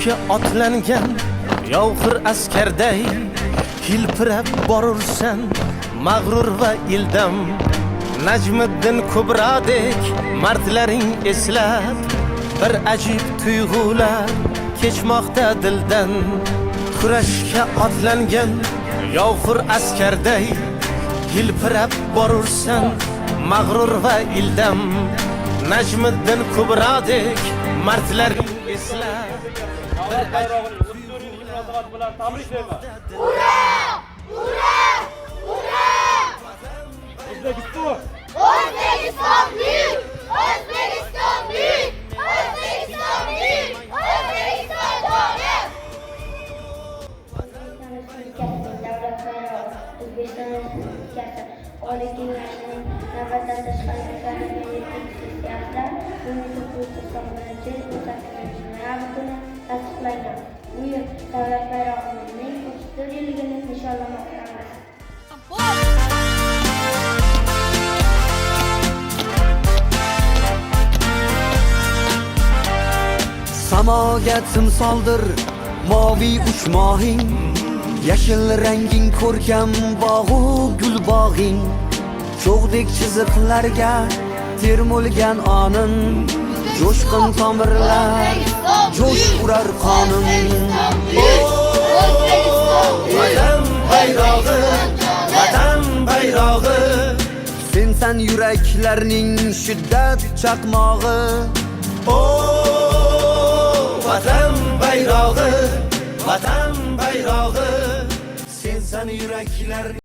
kurashga otlangan yovg'ir askarday hilpirab borursan mag'rur va ildam. Najmiddin Kubrodek mardlaring eslab bir ajib tuyg'ular kechmoqda dildan. Kurashga otlangan yovg'ir askarday hilpirab borursan mag'rur va ildam. Najmiddin Kubrodek mardlaring eslab bir ajib tuyg'ular tabriklayman. Ura! Ura! Ura! O'zbekiston! O'zbekiston buyuk! O'zbekiston buyuk! O'zbekiston buyuk! O'zbekiston g'olib! Davlat bayrog'i O'zbekiston Respublikasi Oliy Kengashining navbatdan tashqari ekanligini sessiyasida 1991 yil 8 noyabr kuni tasdiqlangan. Bu yil davlat bayrog'imizning 34 yilligini nishonlamoqdamiz. Samoga timsoldir moviy uchmog'ing, yashil ranging ko'rkam bog'u gul bog'ing, cho'g'dek chiziqlarga termulgan onin, jo'shqin tomirlar jo'sh urar qonim. Vatan bayrog'i, vatan bayrog'i, Sensan yuraklarning shiddat chaqmog'i. Vatan bayrog'i, vatan bayrog'i, sensan yuraklar